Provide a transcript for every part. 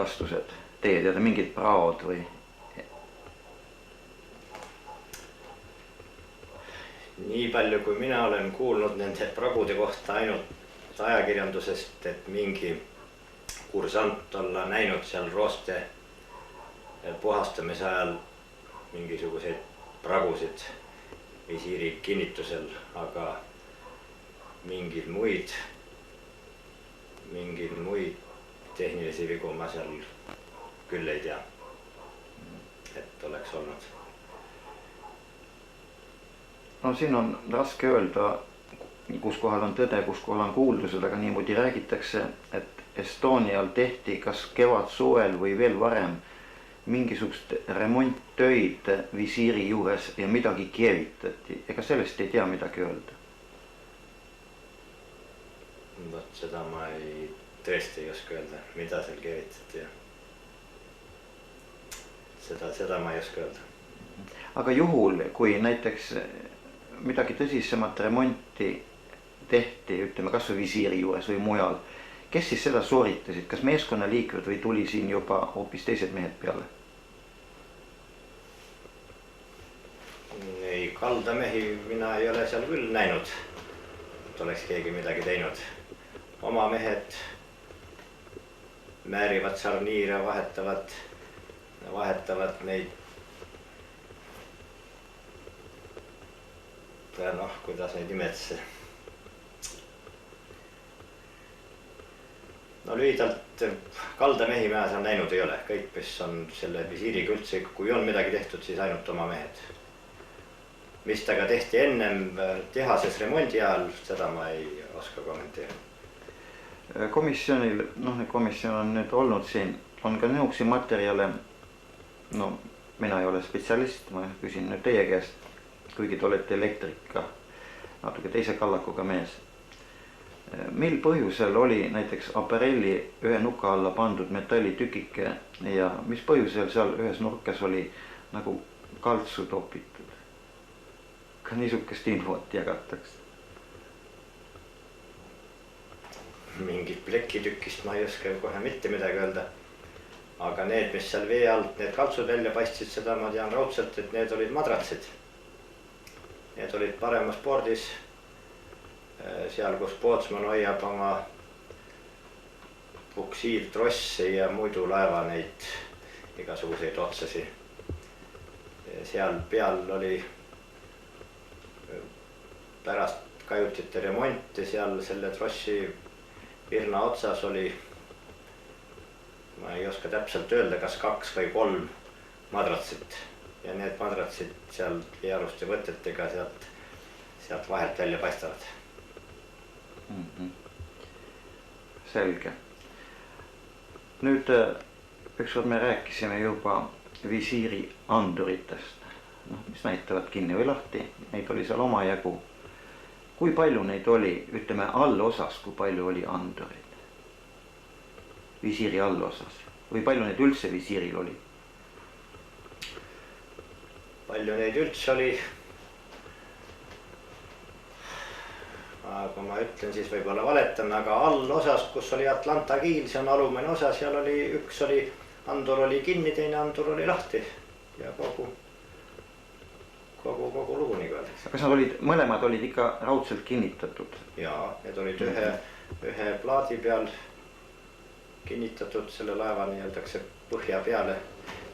vastused, teie teada mingid praod või? Nii palju kui mina olen kuulnud nende pragude kohta ainult ajakirjandusest, et mingi kursant olla näinud seal rooste puhastamise ajal mingisuguseid pragusid visiiri kinnitusel, aga mingeid muid tehnilisi vigu ma seal küll ei tea, et oleks olnud. No siin on raske öelda, kus kohal on tõde, kus kohal on kuuldused, aga niimoodi räägitakse, et Estonial tehti kas kevad suvel või veel varem mingisugust remonttöid visiiri juures ja midagi keevitati. Ega sellest ei tea midagi öelda? Vot seda ma tõesti ei oska öelda, mida seal keevitati. Seda ma ei oska öelda. Aga juhul, kui näiteks midagi tõsisemat remonti tehti, ütleme kas või visiiri juures või mujal, kes siis seda sooritasid? Kas meeskonnaliikmed või tuli siin juba hoopis teised mehed peale? Ei, kaldamehi mina ei ole seal küll näinud, et oleks keegi midagi teinud. Oma mehed määrivad sarniire, vahetavad neid. Noh, kuidas neid nimetesse. No lühidalt kaldamehi ma seal näinud ei ole. Kõik, mis on selle visiiriga üldse, kui on midagi tehtud, siis ainult oma mehed. Mis taga tehti ennem tehases remondi ajal, seda ma ei oska kommenteerida. Komisjonil, komisjon on nüüd olnud siin, on ka nõuksi materjale, mina ei ole spetsialist, ma küsin nüüd teie käest, kuigi te olete elektrika, natuke teise kallakuga mees. Mil põhjusel oli näiteks Aparelli ühe nuka alla pandud metallitükike ja mis põhjusel seal ühes nurkas oli nagu kaltsu topitud? Ka niisugust infot jagatakse? Mingit plekitükist ma ei oska kohe mitte midagi öelda. Aga need, mis seal vee alt, need kaltsud välja paistsid, seda ma tean raudselt, et need olid madratsid. Need olid paremas spordis, seal kus Pootsman hoiab oma buksiirtrossi ja muidu laeva neid igasuguseid otsasi. Seal peal oli pärast kajutite remonti, seal selle trossi virna otsas oli, ma ei oska täpselt öelda, kas 2 või 3 madratsit. Ja need madratsid seal veealuste võtetega sealt vahelt välja paistavad. Selge. Nüüd ükskord me rääkisime juba visiiri anduritest, mis näitavad kinni või lahti. Neid oli seal omajagu. Kui palju neid oli, ütleme allosas, kui palju oli andureid? Visiiri allosas. Või palju neid üldse visiiril oli? Palju neid üldse oli. Aga ma ütlen siis võib-olla valetan, aga allosas, kus oli Atlanta kiil, see on alumine osa, seal oli üks andur oli kinni, teine andur oli lahti ja kogu lugu nii öeldakse. Kas nad mõlemad olid ikka raudselt kinnitatud? Jaa, need olid ühe plaadi peal kinnitatud selle laeva nii-öeldakse põhja peale,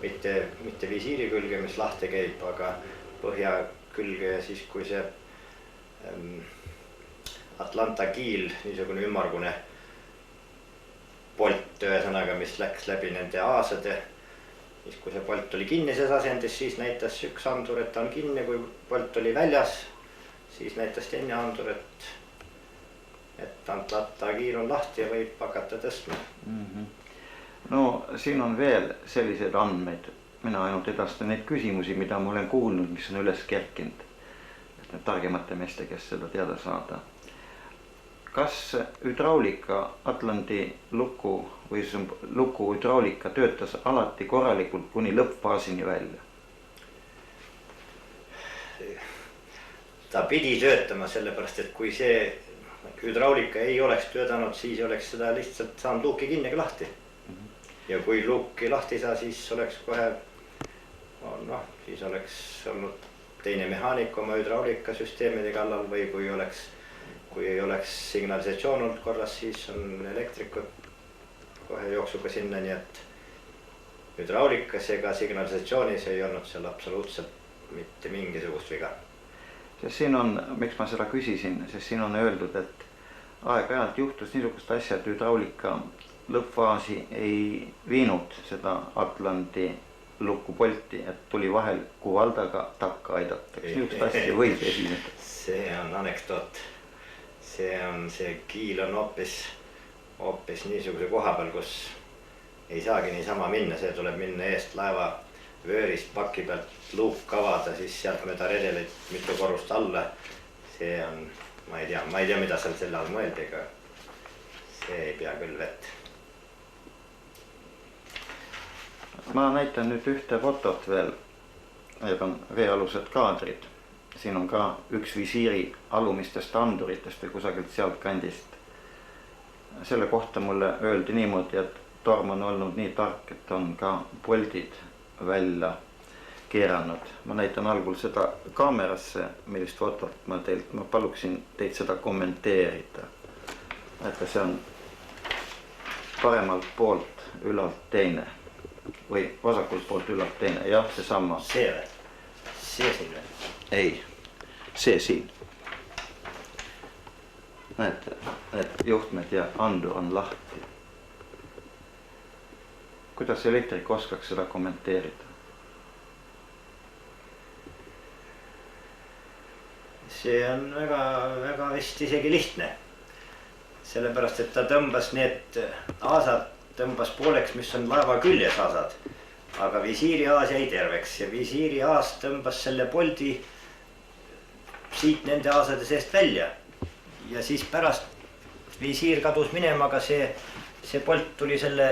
mitte visiiri külge, mis lahti käib, aga põhja külge ja siis kui see Atlanta kiil, niisugune ümmargune polt ühesõnaga, mis läks läbi nende aasade. Siis kui see polt oli kinnises asendis, siis näitas üks andur, et ta on kinni, kui polt oli väljas, siis näitas teine andur, et Atlanta kiil on lahti ja võib hakata tõstma. No siin on veel sellised andmeid, mina ainult edastan neid küsimusi, mida ma olen kuulnud, mis on üles kerkinud, et need targemate meeste, kes seda teada saada. Kas hüdraulika Atlandi luku või luku hüdraulika töötas alati korralikult kuni lõppfaasini välja? Ta pidi töötama sellepärast, et kui see hüdraulika ei oleks töötanud, siis oleks seda lihtsalt saanud luuki kinni lahti. ja kui luuki lahti saa, siis oleks kohe, noh, siis oleks olnud teine mehaanik oma hüdraulikasüsteemide kallal või kui ei oleks signalisatsioon olnud korras, siis on elektrikud kohe jooksuga sinna, nii et hüdraulikas ega signalisatsioonis ei olnud seal absoluutselt mitte mingisugust viga. Sest siin on, miks ma seda küsisin, sest siin on öeldud, et aeg-ajalt juhtus niisugust asja, et hüdraulika lõppfaasi ei viinud seda Atlandi lukupolti, et tuli vahel kuvaldaga takka aidata. Kas niisugust asja võib esineda? See on anekdoot. See kiil on hoopis niisuguse koha peal, kus ei saagi niisama minna, see tuleb minna eest laeva vöörist paki pealt luuk avada, siis sealt mööda redelit mitu korrust alla. See on, ma ei tea, mida seal selle all mõeldi, aga see ei pea küll vett. Ma näitan nüüd ühte fotot veel, need on veealused kaadrid. Siin on ka üks visiiri alumistest anduritest või kusagilt sealt kandist. Selle kohta mulle öeldi niimoodi, et torm on olnud nii tark, et on ka poldid välja keeranud. Ma näitan algul seda kaamerasse, millist fotot ma paluksin teid seda kommenteerida. Näete, see on paremalt poolt ülalt teine või vasakult poolt ülalt teine, jah, see sama. See või? See siin või? Ei, see siin. Näete, need juhtmed ja andur on lahti. Kuidas elektrik oskaks seda kommenteerida? See on väga vist isegi lihtne. Sellepärast, et ta tõmbas need aasad, tõmbas pooleks, mis on laeva küljes aasad. Aga visiiri aas jäi terveks ja visiiri aas tõmbas selle poldi siit nende aasade seest välja. Ja siis pärast visiir kadus minema, aga see polt tuli selle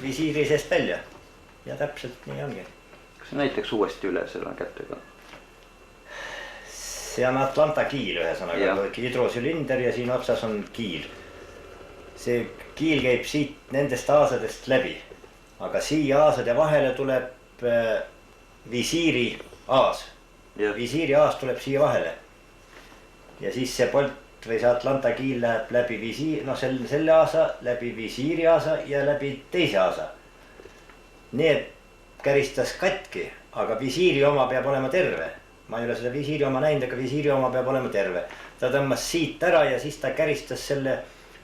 visiiri seest välja. Ja täpselt nii ongi. Kas näiteks uuesti üle selle kätega? See on Atlanta kiil ühesõnaga, hidrosülinder ja siin otsas on kiil. See kiil käib siit nendest aasadest läbi. Aga siia aasade vahele tuleb visiiri aas. Visiiri aas tuleb siia vahele. Ja siis see polt või see Atlanta kiil läheb läbi selle aasa, läbi visiiri aasa ja läbi teise aasa. Need käristas katki, aga visiiri oma peab olema terve. Ma ei ole seda visiiri oma näinud, aga visiiri oma peab olema terve. Ta tõmmas siit ära ja siis ta käristas selle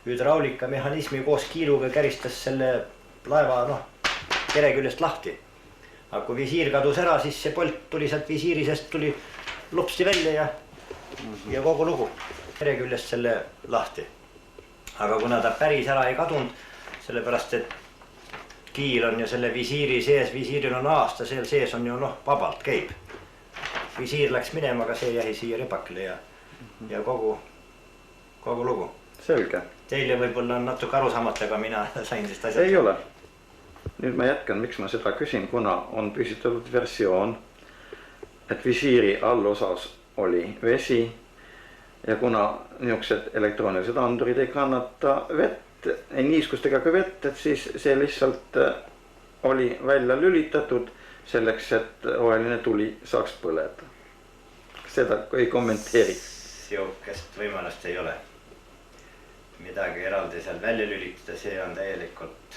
hüdraulika mehhanismi koos kiiluga, käristas selle laeva kere küljest lahti. Aga kui visiir kadus ära, siis see polt tuli sealt visiiri, sest tuli lupsti välja ja kogu lugu. Kere küljest selle lahti. Aga kuna ta päris ära ei kadunud, sellepärast et kiil on ju selle visiiri sees, visiiril on aasta, seal sees on ju vabalt käib. Visiir läks minema, aga see jäi siia ripakile ja kogu lugu. Selge. Teile võib-olla on natuke arusaamata, aga mina sain sest asjad. Ei ole. Nüüd ma jätkan, miks ma seda küsin, kuna on püsitatud versioon, et visiiri allosas oli vesi ja kuna niisugused elektroonilised andurid ei kannata vett, ei niiskust ega ka vett, et siis see lihtsalt oli välja lülitatud selleks, et roheline tuli saaks põleda. Seda ei kommenteeri. Siukest võimalust ei ole. Midagi eraldi seal välja lülitada, see on täielikult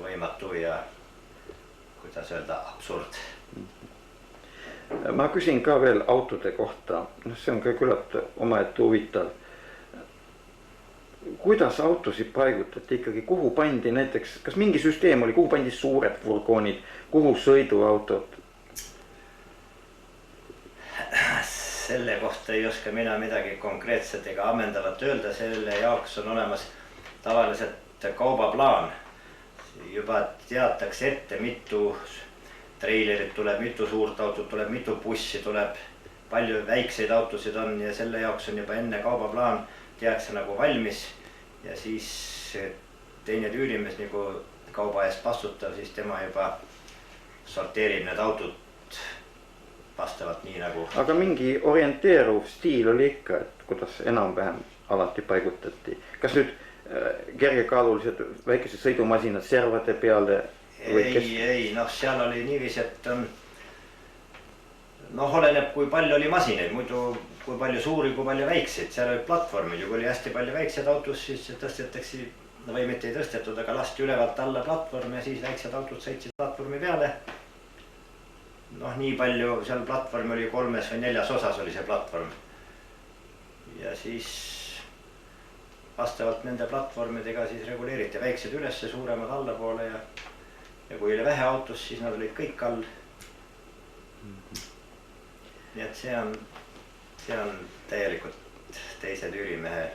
võimatu ja kuidas öelda, absurd. Ma küsin ka veel autode kohta. See on ka küllalt omaette huvitav. Kuidas autosid paigutati ikkagi, kuhu pandi näiteks, kas mingi süsteem oli, kuhu pandi suured furgoonid, kuhu sõiduautod? Selle kohta ei oska mina midagi konkreetset ega ammendavat öelda, selle jaoks on olemas tavaliselt kaubaplaan. Juba teatakse ette, mitu treilerit tuleb, mitu suurt autot tuleb, mitu bussi tuleb, palju väikseid autosid on ja selle jaoks on juba enne kaubaplaan tehakse nagu valmis ja siis teine tüülimees nagu kauba eest vastutav, siis tema juba sorteerib need autod vastavalt nii nagu. Aga mingi orienteeruv stiil oli ikka, et kuidas enam-vähem alati paigutati. Kas nüüd kergekaalulised väikesed sõidumasinad servade peale? Ei, noh, seal oli niiviisi, et noh, oleneb, kui palju oli masinaid, muidu kui palju suuri, kui palju väikseid, seal oli platvormid ja kui oli hästi palju väikseid autos, siis tõstetakse, või mitte ei tõstetud, aga lasti ülevalt alla platvorm ja siis väiksed autod sõitsid platvormi peale. Noh, nii palju, seal platvorm oli 3 või 4 osas oli see platvorm. Ja siis vastavalt nende platvormidega siis reguleeriti väiksed ülesse, suuremad allapoole ja kui oli vähe autos, siis nad olid kõik all. Nii et see on täielikult teise tüürimehe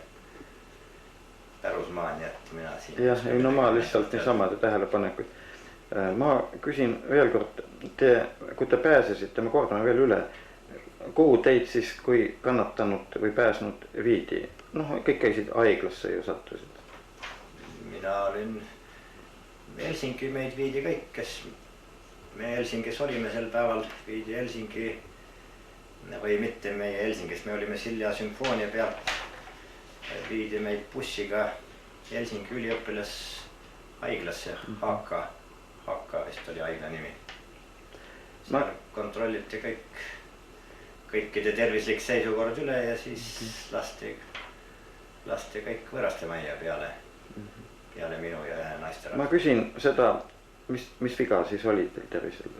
pärusmaa, nii et mina siin... Jah, ei, no ma lihtsalt niisamade tähelepanekuid. Ma küsin veel kord, kui te pääsesite, ma kordame veel üle, kuhu teid siis, kui kannatanud või pääsnud viidi? Noh, kõik käisid haiglasse ju sattusid. Mina olin Helsingi, meid viidi kõik, kes me Helsingis olime sel päeval, viidi Helsingi või mitte meie Helsingis, me olime Silja sümfoonia pealt, viidi meid bussiga Helsingi üliõpilas haiglasse, Haka vist oli haigla nimi. Seal kontrolliti kõikide tervislik seisukord üle ja siis lasti kõik võõrastemajja peale minu ja ühe naisterahva. Ma küsin seda, mis viga siis oli teil tervisel?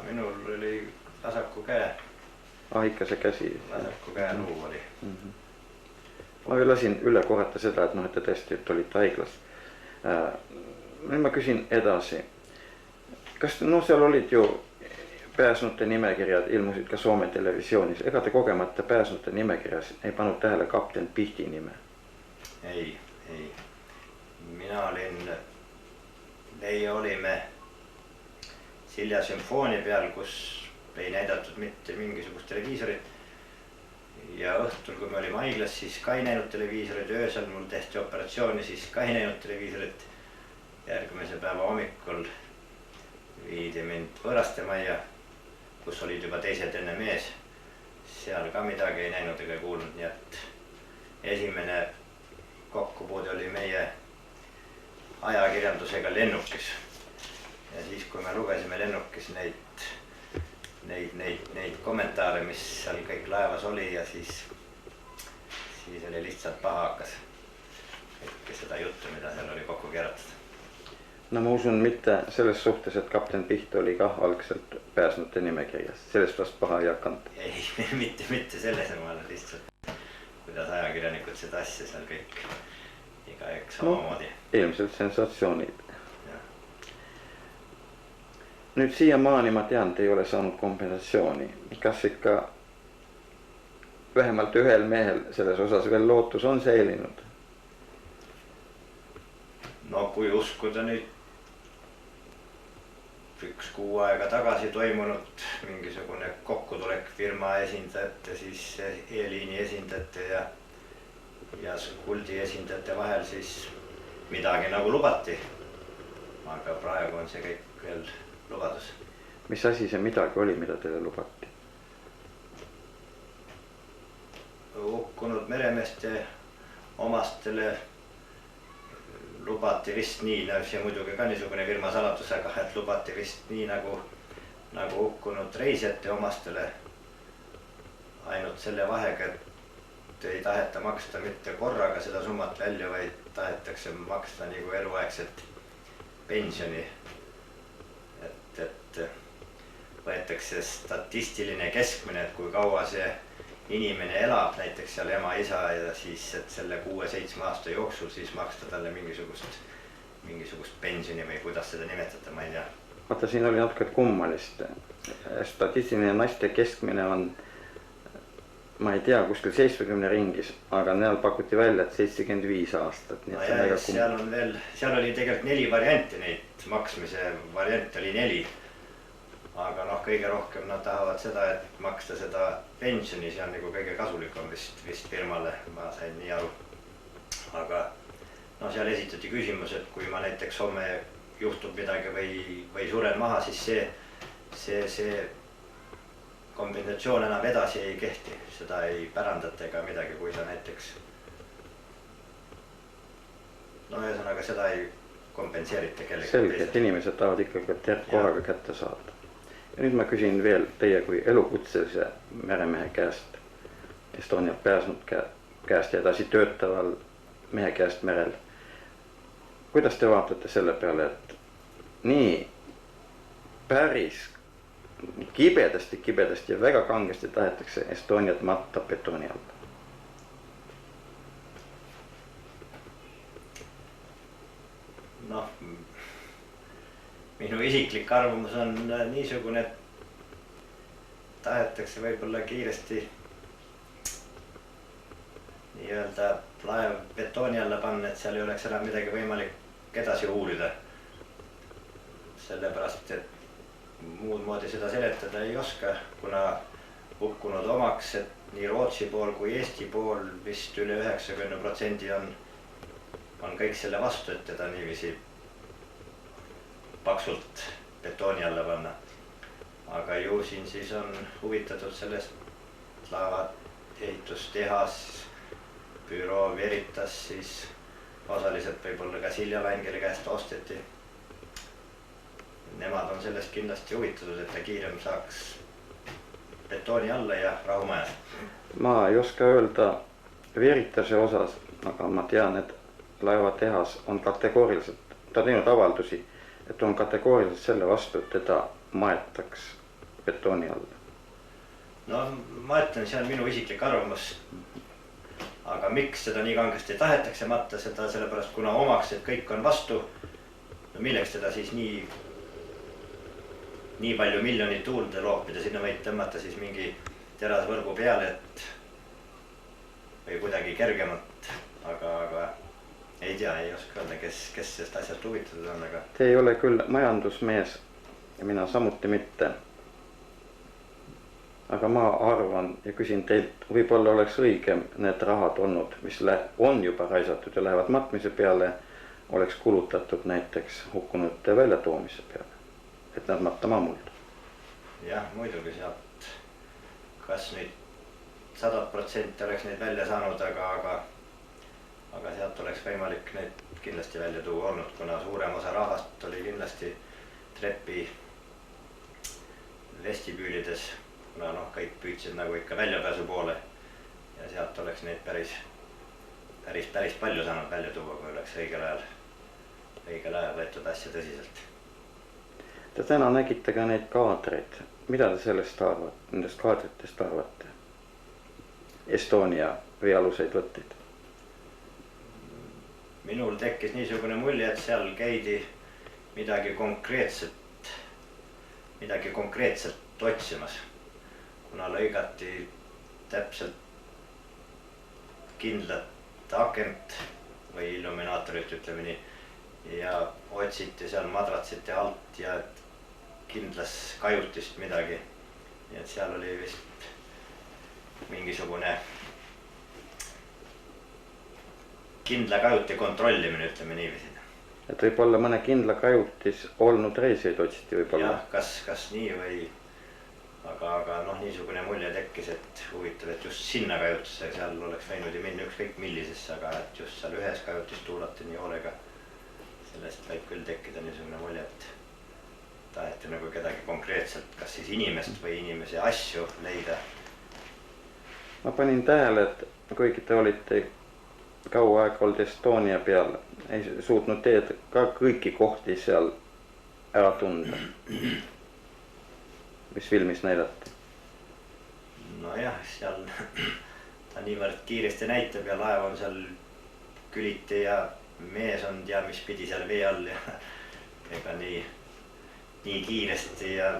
Minul oli vasaku käe. Ikka see käsi? Vasaku käe luu oli. Ma veel lasin üle korrata seda, et te tõesti olite haiglas. Nüüd ma küsin edasi. Kas seal olid ju pääsnute nimekirjad, ilmusid ka Soome televisioonis. Ega te kogemata pääsnute nimekirjas ei pannud tähele kapten Pihti nime? Ei. Meie olime Silja sümfoonia peal, kus ei näidatud mitte mingisugust televiisorit. Ja õhtul, kui me olime haiglas, siis ka ei näinud televiisorit. Öösel mul tehti operatsiooni, siis ka ei näinud televiisorit. Järgmise päeva hommikul viidi mind võõrastemajja, kus olid juba teised enne mees. Seal ka midagi ei näinud ega kuulnud, nii et esimene kokkupuude oli meie ajakirjandusega lennukis. Ja siis, kui me lugesime lennukis neid kommentaare, mis seal kõik laevas oli ja siis oli lihtsalt paha hakkas kõike seda juttu, mida seal oli kokku keeratud. No ma usun mitte selles suhtes, et kapten Piht oli ka algselt pääsnute nimekirjas. Sellest vast paha ei hakanud. Ei, mitte selles, ma olen lihtsalt, kuidas ajakirjanikud seda asja seal kõik igaüks samamoodi. Ilmselt sensatsioonid. Nüüd siiamaani ma tean, te ei ole saanud kompensatsiooni. Kas ikka vähemalt ühel mehel selles osas veel lootus on säilinud? No kui uskuda nüüd 1 kuu aega tagasi toimunud mingisugune kokkutulek firma esindajate, siis e-liini esindajate ja Kuldi esindajate vahel, siis midagi nagu lubati. Aga praegu on see kõik veel lubadus. Mis asi see midagi oli, mida teile lubati? Hukkunud meremeeste omastele lubati vist nii, see muidugi ka niisugune firma saladus, aga et lubati vist nii nagu hukkunud reisijate omastele, ainult selle vahega, et ei taheta maksta mitte korraga seda summat välja, vaid tahetakse maksta nagu eluaegset pensioni. Et võetakse statistiline keskmine, et kui kaua see inimene elab, näiteks seal ema, isa ja siis, et selle 6-7 aasta jooksul siis maksta talle mingisugust pensioni või kuidas seda nimetada, ma ei tea. Vaata, siin oli natuke kummalist. Statistiline naiste keskmine on, ma ei tea, kuskil 70 ringis, aga näol pakuti välja, et 75 aastat. No ja seal oli tegelikult 4 varianti, neid maksmise variant oli 4. Aga kõige rohkem nad tahavad seda, et maksta seda pensioni, see on nagu kõige kasulikum vist firmale, ma sain nii aru. Aga seal esitati küsimus, et kui ma näiteks homme juhtub midagi või suren maha, siis see kompensatsioon enam edasi ei kehti, seda ei pärandata ega midagi, kui sa näiteks no ühesõnaga seda ei kompenseerita kellegi. Selge, et inimesed tahavad ikkagi korraga kätte saada. Ja nüüd ma küsin veel teie kui elukutselise meremehe käest, Estonia pääsnud käest ja edasi töötaval mehe käest merel. Kuidas te vaatate selle peale, et nii päris kibedasti ja väga kangesti tahetakse Estoniat matta betooni alla? Noh, minu isiklik arvamus on niisugune, et tahetakse võib-olla kiiresti nii-öelda laev betooni alla panna, et seal ei oleks enam midagi võimalik edasi uurida. Sellepärast, et muud moodi seda seletada ei oska, kuna hukkunud omaks, et nii Rootsi pool kui Eesti pool vist üle 90% on kõik selle vastu, et teda niiviisi paksult betooni alla panna. Aga ju siin siis on huvitatud sellest laeva ehitustehas, büroo Veritas siis osaliselt võib-olla ka Silja Lain, kelle käest osteti. Nemad on sellest kindlasti huvitatud, et ta kiirem saaks betooni alla ja rahumajas. Ma ei oska öelda Veritase osas, aga ma tean, et laevatehas on kategooriliselt, ta teinud avaldusi, et on kategooriliselt selle vastu, et teda maetaks betooni alla. No ma ütlen, see on minu isiklik arvamus. Aga miks seda nii kangesti tahetakse matta, seda sellepärast, kuna omaks, et kõik on vastu, no milleks teda siis nii palju miljonit tuulde loopida, sinna võid tõmmata siis mingi terasvõrgu peale, et või kuidagi kergemalt, aga ei tea, ei oska öelda, kes sest asjast huvitatud on, aga... Te ei ole küll majandusmees ja mina samuti mitte. Aga ma arvan ja küsin teilt, võib-olla oleks õigem need rahad olnud, mis on juba raisatud ja lähevad matmise peale, oleks kulutatud näiteks hukkunute väljatoomise peale, et nad mattama mulda. Jah, muidugi sealt, kas nüüd 100% oleks neid välja saanud, aga sealt oleks võimalik neid kindlasti välja tuua olnud, kuna suurem osa rahvast oli kindlasti trepi vestibüülides, kuna kõik püüdsid nagu ikka väljapääsu poole ja sealt oleks neid päris palju saanud välja tuua, kui oleks õigel ajal võetud asja tõsiselt. Te täna nägite ka neid kaadreid. Mida te sellest arvate, nendest kaadritest arvate? Estonia veealuseid võtteid. Minul tekkis niisugune mulje, et seal käidi midagi konkreetselt otsimas. Kuna lõigati täpselt kindlat akent või illuminaatorit, ütleme nii, ja otsiti seal madratsite alt ja kindlas kajutist midagi. Nii et seal oli vist mingisugune kindla kajuti kontrollimine, ütleme niiviisi. Et võib-olla mõne kindla kajutis olnud reisijaid otsiti võib-olla? Jah, kas nii või... Aga niisugune mulje tekkis, et huvitav, et just sinna kajutusse seal oleks võinud ju minna ükskõik millisesse, aga et just seal ühes kajutis tuulati nii hoolega. Sellest võib küll tekkida niisugune mulje, et taheti nagu kedagi konkreetselt, kas siis inimest või inimese asju leida. Ma panin tähele, et kuigi te olite kaua aega olnud Estonia peal, ei suutnud teed ka kõiki kohti seal ära tunda. Mis filmis näidati? Nojah, seal ta niivõrd kiiresti näitab ja laev on seal küliti ja mees on tea, mis pidi seal vee all ja ega nii kiiresti ja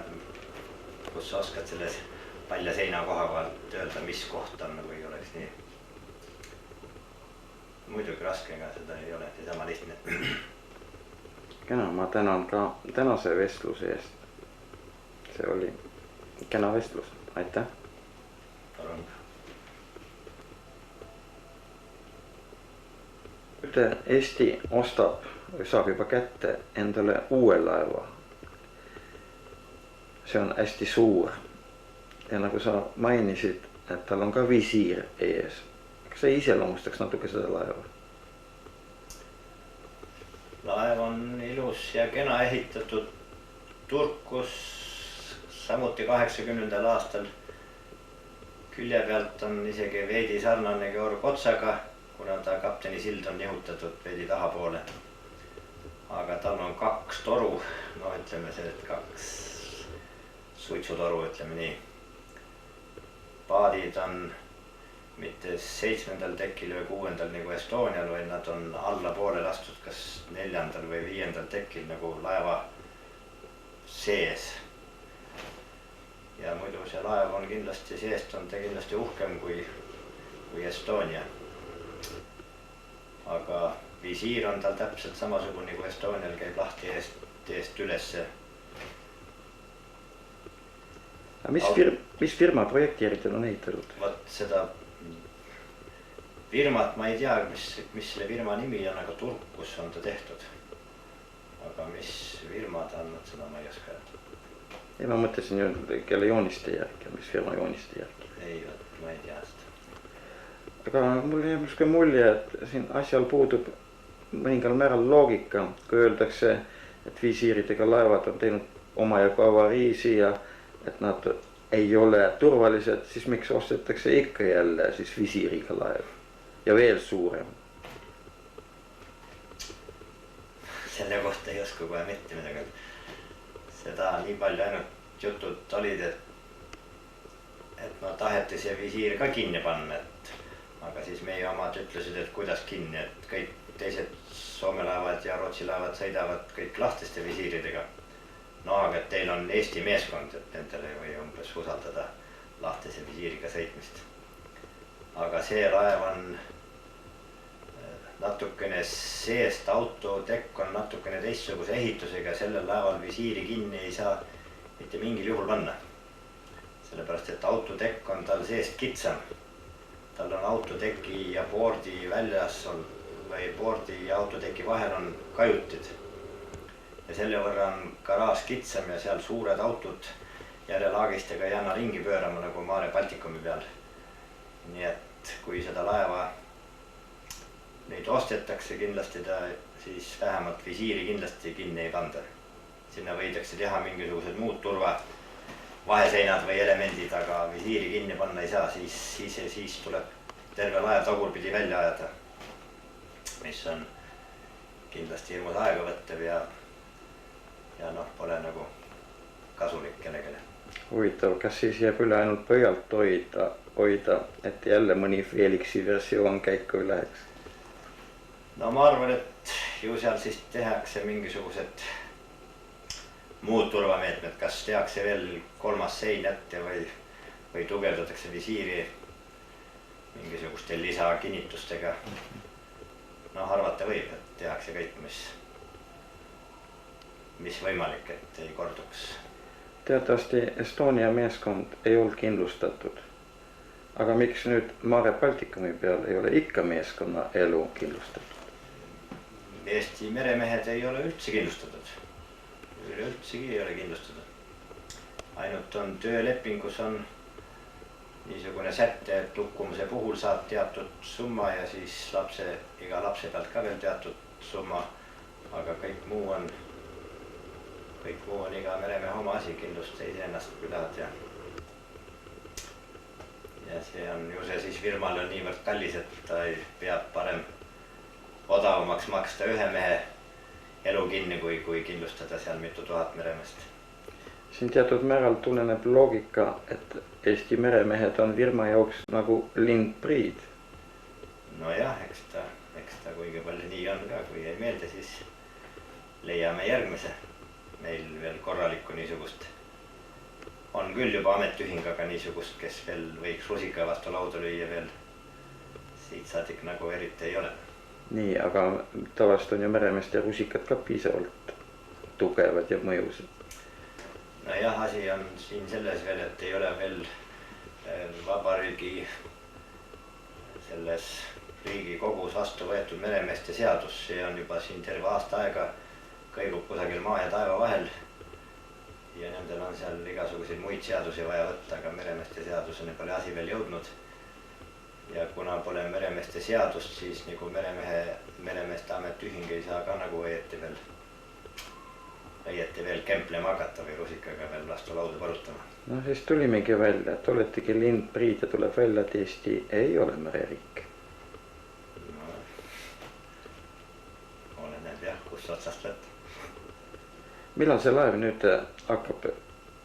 kus sa oskad selles palja seina koha pealt öelda, mis koht on, või oleks nii. Muidugi raske, ega seda ei ole sama lihtne. Kena, ma tänan ka tänase vestluse eest. See oli kena vestlus. Aitäh. Palun. Nüüd Eesti saab juba kätte endale uue laeva. See on hästi suur. Ja nagu sa mainisid, et tal on ka visiir ees. Kas sa iseloomustaks natuke seda laeva? laev on ilus ja kena ehitatud Turkus samuti 80. aastal. Külje pealt on isegi veidi sarnane Georg Otsaga, kuna ta kapteni sild on nihutatud veidi tahapoole. Aga tal on 2 toru, no ütleme see, et 2 suitsutoru, ütleme nii. Paadid on mitte 7. tekil või 6. nagu Estonial, vaid nad on allapoole lastud kas 4. või 5. tekil nagu laeva sees. Ja muidu see laev on kindlasti, seest on ta kindlasti uhkem kui Estonia. Aga visiir on tal täpselt samasugune kui Estonial, käib lahti eest ülesse. Mis firma projekteeritud on ehitatud? Vot seda firmat ma ei tea, mis selle firma nimi on, aga Turkus on ta tehtud. Aga mis firma ta on, seda ma ei oska öelda. Ei, ma mõtlesin ju, kelle jooniste järgi, mis firma jooniste järgi. Ei, ma ei tea seda. Aga mul jääb niisugune mulje, et siin asjal puudub mõningal määral loogika, kui öeldakse, et visiiridega laevad on teinud omajagu avariisi ja et nad ei ole turvalised, siis miks ostetakse ikka jälle siis visiiriga laev ja veel suurem? Selle kohta ei oska kohe mitte midagi. Seda nii palju ainult jutud olid, et no taheti see visiir ka kinni panna, aga siis meie omad ütlesid, et kuidas kinni, et kõik teised Soome laevad ja Rootsi laevad sõidavad kõik lahtiste visiiridega. No aga et teil on Eesti meeskond, et nendele ei või umbes usaldada lahtise visiiriga sõitmist. Aga see laev on natukene seest, autotekk on natukene teistsuguse ehitusega, sellel laeval visiiri kinni ei saa mitte mingil juhul panna. Sellepärast, et autotekk on tal seest kitsam. Tal on autoteki ja boardi väljas või boardi ja autoteki vahel on kajutid. Ja selle võrra on garaaž kitsam ja seal suured autod järjelaagistega ei anna ringi pöörama nagu Mare Balticumi peal. Nii et kui seda laeva neid ostetakse, kindlasti ta siis vähemalt visiiri kindlasti kinni ei panda. Sinna võidakse teha mingisugused muud turva vaheseinad või elemendid, aga visiiri kinni panna ei saa, siis tuleb terve laev tagurpidi välja ajada, mis on kindlasti hirmus aega võttev ja noh, pole nagu kasulik kellelegi. Huvitav, kas siis jääb üle ainult pöialt hoida, et jälle mõni Felixi versioon käiku ei läheks? No ma arvan, et ju seal siis tehakse mingisugused muud turvameetmed, kas tehakse veel 3. sein ette või tugevdatakse visiiri mingisuguste lisakinnitustega. No arvata võib, et tehakse kõik, mis võimalik, et ei korduks. Teatavasti Estonia meeskond ei olnud kindlustatud. Aga miks nüüd Mare Balticumi peal ei ole ikka meeskonna elu kindlustatud? Eesti meremehed ei ole üldse kindlustatud. Üleüldsegi ei ole kindlustatud. Ainult on töölepingus on niisugune sätte, et hukkumise puhul saab teatud summa ja siis iga lapse pealt ka veel teatud summa. Aga kõik muu on iga meremehe oma asi, kindlusta iseennast külad ja see on ju see siis firmal on niivõrd kallis, et ta peab parem odavamaks maksta ühe mehe elu kinni, kui kindlustada seal mitu tuhat meremeest. Siin teatud määral tuleneb loogika, et Eesti meremehed on firma jaoks nagu lindpriid. No jah, eks ta kuigi palju nii on ka, kui ei meelde, siis leiame järgmise. Meil veel korralikku niisugust on küll juba ametiühing, aga niisugust, kes veel võiks rusika vastu lauda lüüa veel siit saadik nagu eriti ei ole. Nii, aga tavaliselt on ju meremeeste rusikad ka piisavalt tugevad ja mõjusad. No jah, asi on siin selles veel, et ei ole veel vabariigi selles Riigikogus vastu võetud meremeeste seadus. See on juba siin terve aasta aega kõigub kusagil maa ja taeva vahel. Ja nendel on seal igasuguseid muid seadusi vaja võtta, aga meremeeste seaduseni pole asi veel jõudnud. ja kuna pole meremeeste seadust, siis nagu meremeeste ametiühing ei saa ka nagu õieti veel kemplema hakata või rusikaga veel vastu lauda põrutama. No siis tulimegi välja, et oletegi lind Priit ja tuleb välja, et Eesti ei ole mereriik. No, oleneb jah, kus otsast võtta. Millal see laev nüüd hakkab,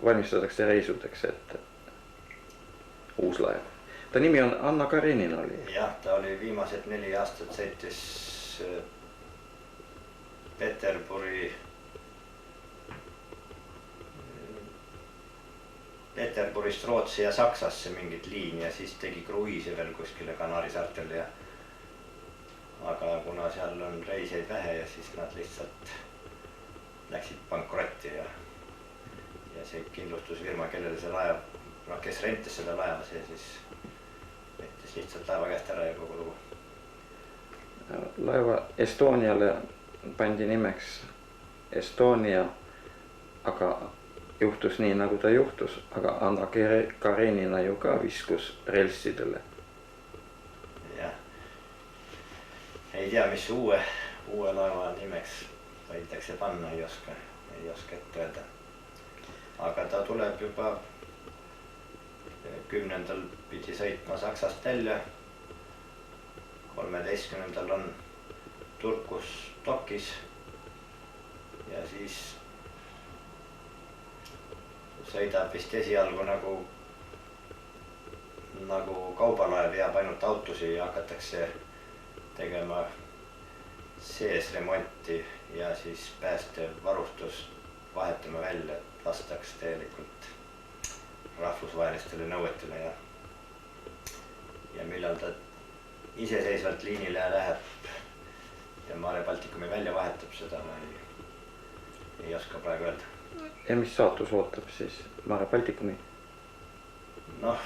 valmistatakse reisudeks, et uus laev? Ta nimi on Anna Karenina oli. Jah, ta oli viimased 4 aastat sõitis Peterburist Rootsi ja Saksasse mingit liini ja siis tegi kruiisi veel kuskile Kanari saartele ja aga kuna seal on reisijaid vähe ja siis nad lihtsalt läksid pankrotti ja see kindlustusfirma, kellele see laev, kes rentis seda laeva, see siis võttis lihtsalt laeva käest ära ja kogu lugu. Laeva Estoniale pandi nimeks Estonia, aga juhtus nii, nagu ta juhtus, aga Anna Karenina ju ka viskus relsidele. Jah. Ei tea, mis uue laeva nimeks võidakse panna, ei oska ette öelda. Aga ta tuleb juba 10. pidi sõitma Saksast välja. 13. on Turkus dokis ja siis sõidab vist esialgu nagu kaubalaev, jääb ainult autosi ja hakatakse tegema sees remonti ja siis päästevarustust vahetama välja, et vastaks täielikult rahvusvahelistele nõuetele ja millal ta iseseisvalt liinile läheb ja Mare Balticumi välja vahetab, seda ma ei oska praegu öelda. Ja mis saatus ootab siis Mare Balticumi? Noh,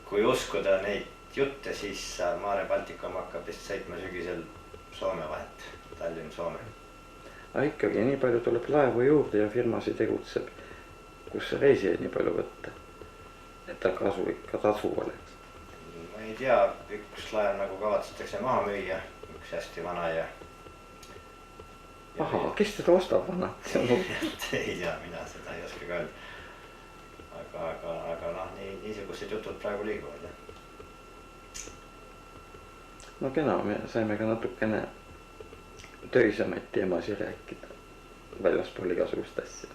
kui uskuda neid jutte, siis Mare Balticum hakkab vist sõitma sügisel Soome vahet, Tallinn-Soome. Aga ikkagi nii palju tuleb laevu juurde ja firmasi tegutseb, kus reisijaid nii palju võtta, et ta kasu ikka tasu oleks. Ma ei tea, üks laev nagu kavatsetakse maha müüa, üks hästi vana ja Aha, kes teda ostab vanat? Ei tea, mina seda ei oska ka öelda. Aga noh, niisugused jutud praegu liiguvad. No kena, me saime ka natukene töisemaid teemasid rääkida väljaspool igasugust asja.